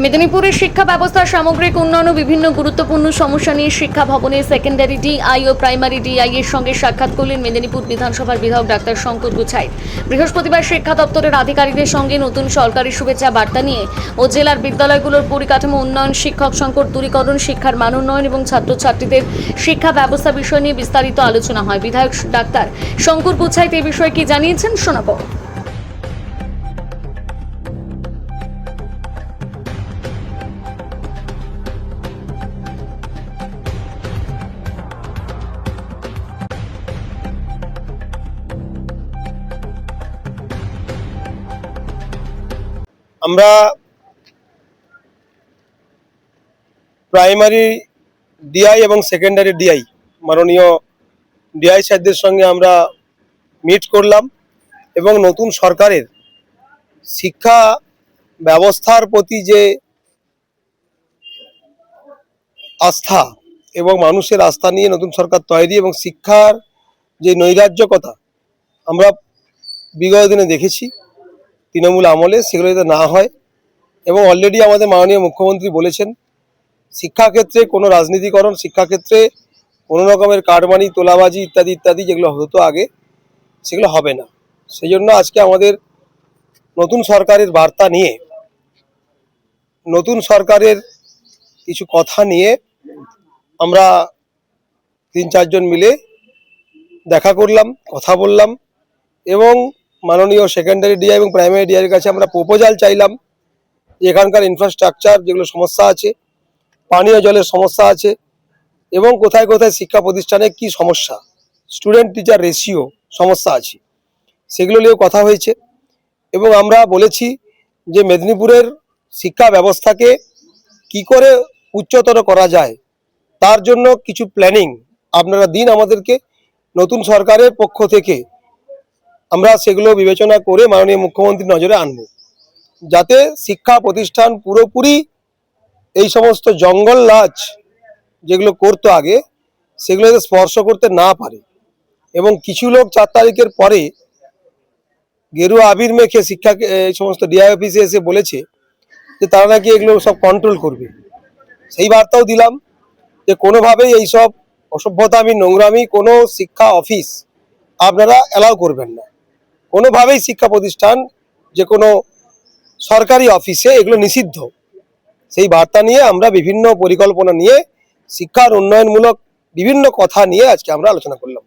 মেদিনীপুরের শিক্ষা ব্যবস্থার সামগ্রিক উন্নয়ন ও বিভিন্ন গুরুত্বপূর্ণ সমস্যা নিয়ে শিক্ষা ভবনে সেকেন্ডারি ডিআই ও প্রাইমারি ডিআই এর সঙ্গে সাক্ষাৎ করলেন মেদিনীপুর বিধানসভার বিধায়ক ডাক্তার শঙ্কর গুছাই। বৃহস্পতিবার শিক্ষা দপ্তরের আধিকারিকদের সঙ্গে নতুন সরকারি শুভেচ্ছা বার্তা নিয়ে ও জেলার বিদ্যালয়গুলোর পরিকাঠামো উন্নয়ন, শিক্ষক সংকট দূরীকরণ, শিক্ষার মান উন্নয়ন এবং ছাত্রছাত্রীদের শিক্ষা ব্যবস্থা বিষয় নিয়ে বিস্তারিত আলোচনা হয়। বিধায়ক ডাক্তার শঙ্কর গুছাই এই বিষয়ে কি জানিয়েছেন শোনাবো। আমরা প্রাইমারি ডিআই এবং সেকেন্ডারি ডিআই মাননীয় ডিআই সাহেবদের সঙ্গে আমরা মিট করলাম এবং নতুন সরকারের শিক্ষা ব্যবস্থার প্রতি যে আস্থা এবং মানুষের আস্থা নিয়ে নতুন সরকার তৈরি এবং শিক্ষার যে নৈরাজ্যকতা আমরা বিগত দিনে দেখেছি তৃণমূল আমলে, সেগুলো যাতে না হয়। এবং অলরেডি আমাদের মাননীয় মুখ্যমন্ত্রী বলেছেন শিক্ষাক্ষেত্রে কোনো রাজনীতিকরণ, শিক্ষাক্ষেত্রে কোনো রকমের কারমানি, তোলাবাজি ইত্যাদি ইত্যাদি যেগুলো হতো আগে, সেগুলো হবে না। সেই জন্য আজকে আমাদের নতুন সরকারের বার্তা নিয়ে, নতুন সরকারের কিছু কথা নিয়ে আমরা 3-4 জন মিলে দেখা করলাম, কথা বললাম এবং মাননীয় সেকেন্ডারি ডিআই এবং প্রাইমারি ডিআইয়ের কাছে আমরা প্রপোজাল চাইলাম যে এখানকার ইনফ্রাস্ট্রাকচার যেগুলো সমস্যা আছে, পানীয় জলের সমস্যা আছে এবং কোথায় কোথায় শিক্ষা প্রতিষ্ঠানে কি সমস্যা, স্টুডেন্ট টিচার রেশিও সমস্যা আছে, সেগুলো নিয়েও কথা হয়েছে। এবং আমরা বলেছি যে মেদিনীপুরের শিক্ষা ব্যবস্থাকে কি করে উচ্চতর করা যায় তার জন্য কিছু প্ল্যানিং আপনারা দিন আমাদেরকে। নতুন সরকারের পক্ষ থেকে আমরা সেগুলো বিবেচনা করে মাননীয় মুখ্যমন্ত্রীর নজরে আনব, যাতে শিক্ষা প্রতিষ্ঠান পুরোপুরি এই সমস্ত জঙ্গল রাজ যেগুলো করতো আগে সেগুলো স্পর্শ করতে না পারে। এবং কিছু লোক 4 তারিখের পরে গেরুয়া আবির মেখে শিক্ষাকে এই সমস্ত ডিআই অফিসে এসে বলেছে যে তারা নাকি এগুলো সব কন্ট্রোল করবে। সেই বার্তাও দিলাম যে কোনোভাবেই এইসব অসভ্যতামি, নোংরামি কোনো শিক্ষা অফিস আপনারা অ্যালাউ করবেন না। কোনোভাবেই শিক্ষা প্রতিষ্ঠান যে কোনো সরকারি অফিসে এগুলো নিষিদ্ধ। সেই বার্তা নিয়ে আমরা বিভিন্ন পরিকল্পনা নিয়ে শিক্ষার উন্নয়নমূলক বিভিন্ন কথা নিয়ে আজকে আমরা আলোচনা করলাম।